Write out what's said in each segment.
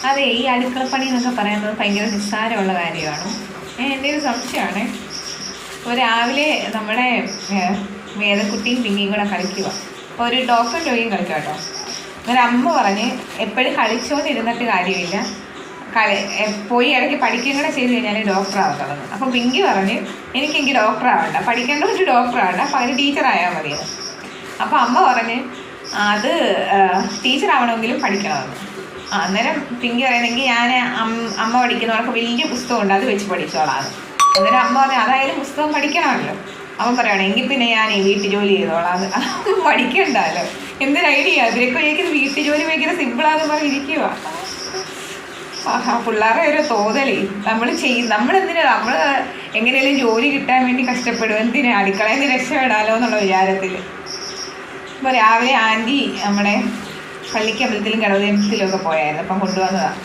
അതെ, ഈ അടുക്കളപ്പണി എന്നൊക്കെ പറയുന്നത് ഭയങ്കര നിസ്സാരമുള്ള കാര്യമാണ്. എൻ്റെ ഒരു സംശയമാണ്. ഇപ്പോൾ രാവിലെ നമ്മുടെ വേദക്കുട്ടിയും പിന്നെയും കൂടെ കളിക്കുക, ഒരു ഡോക്ടർ ജോയിയും കളിക്കുക കേട്ടോ. അങ്ങനെ അമ്മ പറഞ്ഞ് എപ്പോഴും കളിച്ചോണ്ടിരുന്നിട്ട് കാര്യമില്ല, പോയി ഇടയ്ക്ക് പഠിക്കുകയും കൂടെ ചെയ്ത് കഴിഞ്ഞാൽ ഡോക്ടറാവുന്നത്. അപ്പോൾ പിങ്കി പറഞ്ഞ് എനിക്കെങ്കിൽ ഡോക്ടറാവണ്ട, പഠിക്കേണ്ടവർക്ക് ഡോക്ടറാവണ്ട, പകരം ടീച്ചറായാൽ മതിയത്. അപ്പോൾ അമ്മ പറഞ്ഞ് അത് ടീച്ചറാവണമെങ്കിലും പഠിക്കണമെന്ന്. അന്നേരം പിങ്കി പറയുന്നെങ്കിൽ ഞാൻ അമ്മ പഠിക്കുന്നവർക്ക് വലിയ പുസ്തകമുണ്ട്, അത് വെച്ച് പഠിച്ചോളാം. അന്നേരം അമ്മ പറഞ്ഞു അതായാലും പുസ്തകം പഠിക്കണമല്ലോ. അവൻ പറയുകയാണ് എങ്കിൽ പിന്നെ ഞാൻ ഈ വീട്ടു ജോലി ചെയ്തോളാം, അത് പഠിക്കണ്ടല്ലോ. എന്തൊരു ഐഡിയ, അതിലേക്ക് ഒരിക്കലും വീട്ടു ജോലി ഭയങ്കര സിമ്പിളാന്ന് പറഞ്ഞിരിക്കുക. പിള്ളേരുടെ ഒരു തോന്നലേ നമ്മളെന്തിനാ നമ്മൾ എങ്ങനെയാലും ജോലി കിട്ടാൻ വേണ്ടി കഷ്ടപ്പെടും, എന്തിനാ അടുക്കളയിൽ നിന്ന് രക്ഷപ്പെടാലോ എന്നുള്ള വിചാരത്തിൽ. ഇപ്പോൾ രാവിലെ ആൻറ്റി നമ്മുടെ പള്ളിക്കമ്പലത്തിലും ഗണപതി അമ്പലത്തിലും ഒക്കെ പോയായിരുന്നു, അപ്പം കൊണ്ടുവന്നതാണ്.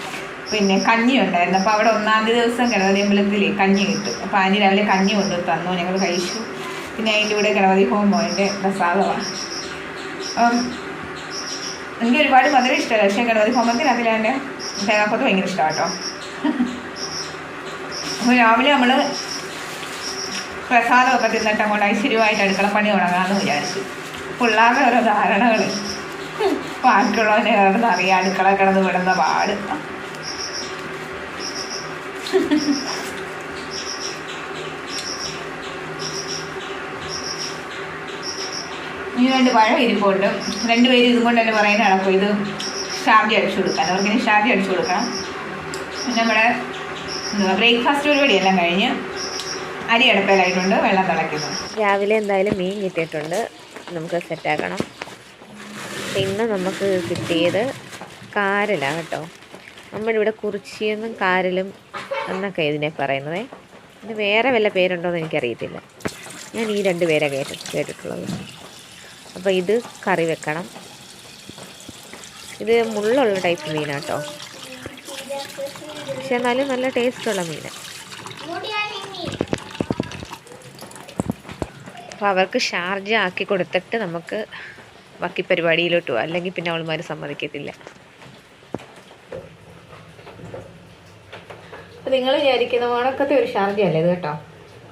പിന്നെ കഞ്ഞി ഉണ്ടായിരുന്നു. അപ്പോൾ അവിടെ 1-ാം ദിവസം ഗണപതി അമ്പലത്തിൽ കഞ്ഞി കിട്ടും. അപ്പോൾ ആൻറ്റി രാവിലെ കഞ്ഞി കൊണ്ടു തന്നു, ഞങ്ങൾ കഴിച്ചു. പിന്നെ അതിൻ്റെ കൂടെ ഗണപതി ഹോമത്തിൻ്റെ പ്രസാദമാണ്. എനിക്ക് ഒരുപാട് മധുരം ഇഷ്ടമല്ല, പക്ഷേ ഗണപതി ഹോമത്തിനകത്തിൽ എൻ്റെ തേങ്ങാക്കൊത്ത് ഭയങ്കര ഇഷ്ടമാണ് കേട്ടോ. അപ്പോൾ രാവിലെ നമ്മൾ പ്രസാദമൊക്കെ തിന്നിട്ട് അങ്ങോട്ട് ഐശ്വര്യമായിട്ട് അടുക്കളപ്പണി തുടങ്ങാമെന്ന് വിചാരിച്ചു. പിള്ളേരുടെ ഓരോ ധാരണകൾ ബാക്കിയുള്ളവനെ കിടന്ന് അറിയാം, അടുക്കള കിടന്ന് വിടുന്ന പാട്. ഇനി 2 പഴം ഇരിപ്പുണ്ട്. 2 പേര് ഇതും കൊണ്ട് തന്നെ പറയുന്ന നടക്കും ഇത് ഷാർജ അടിച്ചു കൊടുക്കാൻ. അവർക്കിനി ഷാർജ അടിച്ചു കൊടുക്കണം. പിന്നെ നമ്മുടെ ബ്രേക്ക്ഫാസ്റ്റ് പരിപാടിയെല്ലാം കഴിഞ്ഞ് അരി അടുപ്പയിലായിട്ടുണ്ട്, വെള്ളം തിളയ്ക്കുന്നു. രാവിലെ എന്തായാലും മീൻ കിട്ടിയിട്ടുണ്ട്, നമുക്ക് സെറ്റാക്കണം. ഇന്ന് നമുക്ക് കിട്ടിയത് കാരലാണ് കേട്ടോ. നമ്മളിവിടെ കുറിച്ചിയെന്നും കാരലും എന്നൊക്കെ ഇതിനെ പറയുന്നത്. പിന്നെ വേറെ വല്ല പേരുണ്ടോയെന്ന് എനിക്കറിയത്തില്ല, ഞാൻ ഈ 2 പേരെ കേട്ടിട്ടുള്ളത്. അപ്പോൾ ഇത് കറി വെക്കണം. ഇത് മുള്ളുള്ള ടൈപ്പ് മീനാട്ടോ, പക്ഷെ എന്നാലും നല്ല ടേസ്റ്റുള്ള മീനാണ്. അപ്പോൾ അവർക്ക് ഷാർജ ആക്കി കൊടുത്തിട്ട് നമുക്ക് ബാക്കി പരിപാടിയിലോട്ട് പോകാം, അല്ലെങ്കിൽ പിന്നെ അവൾമാർ സമ്മതിക്കത്തില്ല. അപ്പോൾ നിങ്ങൾ വിചാരിക്കുന്ന ഉണക്കത്തെ ഒരു ഷാർജ അല്ലേ ഇത് കേട്ടോ.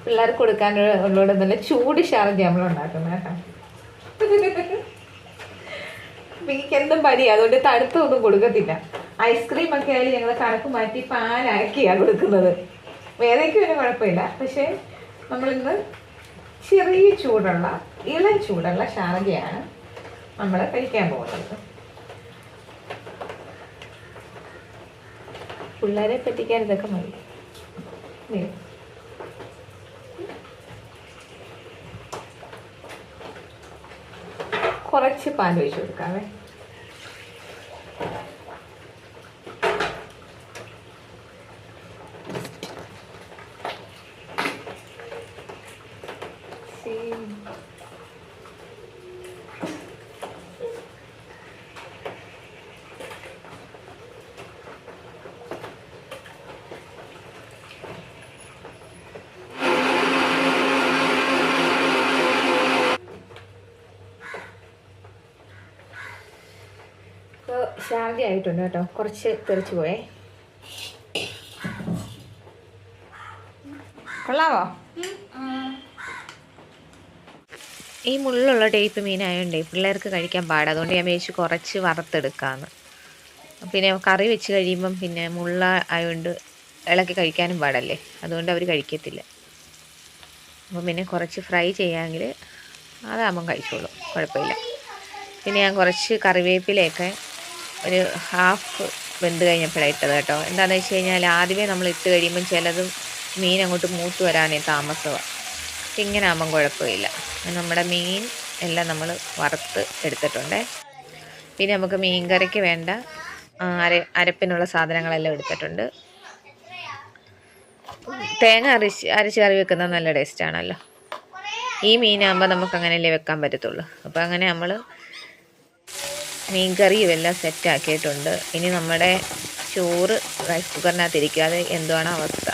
പിള്ളേർക്ക് കൊടുക്കാനുള്ളൂടെ നല്ല ചൂട് ഷാർജ നമ്മളുണ്ടാക്കുന്നത് കേട്ടോ. എനിക്ക് എന്തും പനിയാണ്, അതുകൊണ്ട് തണുത്തൊന്നും കൊടുക്കത്തില്ല. ഐസ്ക്രീം ഒക്കെ ആയാലും ഞങ്ങൾ കണക്ക് മാറ്റി പാലാക്കിയാണ് കൊടുക്കുന്നത്. വേദയ്ക്ക് ഒരു കുഴപ്പമില്ല, പക്ഷേ നമ്മളിന്ന് ചെറിയ ചൂടുള്ള ഇളം ചൂടുള്ള ഷാർജയാണ് നമ്മൾ കഴിക്കാൻ പോകുന്നത്. പിള്ളേരെ പറ്റിക്കാൻ ഇതൊക്കെ മതി. കുറച്ച് പാൽ ഒഴിച്ച് കൊടുക്കാവേ. ഷാർജ ആയിട്ടുണ്ട് കേട്ടോ, കുറച്ച് തെറിച്ച് പോയേ. കൊള്ളാവോ? ഈ മുള്ളുള്ള ടൈപ്പ് മീനായതുകൊണ്ടേ പിള്ളേർക്ക് കഴിക്കാൻ പാടാം, അതുകൊണ്ട് ഞാൻ മേടിച്ച് കുറച്ച് വറുത്തെടുക്കാമെന്ന്. പിന്നെ കറി വെച്ച് കഴിയുമ്പം പിന്നെ മുള്ള ആയതുകൊണ്ട് ഇളക്കി കഴിക്കാനും പാടല്ലേ, അതുകൊണ്ട് അവർ കഴിക്കത്തില്ല. അപ്പം പിന്നെ കുറച്ച് ഫ്രൈ ചെയ്യാമെങ്കിൽ അതാകുമ്പം കഴിച്ചോളും, കുഴപ്പമില്ല. പിന്നെ ഞാൻ കുറച്ച് കറിവേപ്പിലയൊക്കെ ഒരു ഹാഫ് വെന്ത് കഴിഞ്ഞപ്പോഴാണ് ഇട്ടത് കേട്ടോ. എന്താണെന്ന് വെച്ച് കഴിഞ്ഞാൽ ആദ്യമേ നമ്മൾ ഇട്ട് കഴിയുമ്പം ചിലതും മീൻ അങ്ങോട്ട് മൂത്ത് വരാനേ താമസമാണ്. ഇങ്ങനെ ആകുമ്പം കുഴപ്പമില്ല. നമ്മുടെ മീൻ എല്ലാം നമ്മൾ വറുത്ത് എടുത്തിട്ടുണ്ട്. പിന്നെ നമുക്ക് മീൻ കറിക്ക് വേണ്ട അരപ്പിനുള്ള സാധനങ്ങളെല്ലാം എടുത്തിട്ടുണ്ട്. തേങ്ങ അരച്ച് കറി വെക്കുന്നത് നല്ല ടേസ്റ്റാണല്ലോ. ഈ മീനാകുമ്പോൾ നമുക്ക് അങ്ങനെയല്ലേ വെക്കാൻ പറ്റത്തുള്ളൂ. അപ്പോൾ അങ്ങനെ നമ്മൾ മീൻ കറിയും എല്ലാം സെറ്റാക്കിയിട്ടുണ്ട്. ഇനി നമ്മുടെ ചോറ് റൈസ് കുക്കറിനകത്തിരിക്കുക, അത് എന്തുവാണ് അവസ്ഥ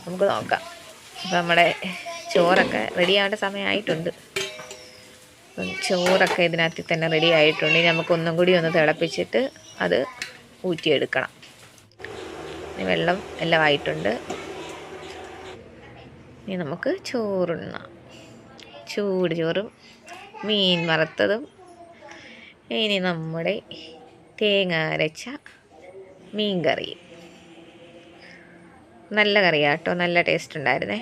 നമുക്ക് നോക്കാം. അപ്പോൾ നമ്മുടെ ചോറൊക്കെ റെഡി ആവേണ്ട സമയമായിട്ടുണ്ട്. ചോറൊക്കെ ഇതിനകത്ത് തന്നെ റെഡി ആയിട്ടുണ്ട്. ഇനി നമുക്കൊന്നും കൂടി ഒന്ന് തിളപ്പിച്ചിട്ട് അത് ഊറ്റിയെടുക്കണം. ഇനി വെള്ളം എല്ലാം ആയിട്ടുണ്ട്. ഇനി നമുക്ക് ചോറുണ്ണാം. ചൂട് ചോറും മീൻ വറുത്തതും, ഇനി നമ്മുടെ തേങ്ങ അരച്ച മീൻ കറിയും. നല്ല കറിയാട്ടോ, നല്ല ടേസ്റ്റ് ഉണ്ടായിരുന്നേ.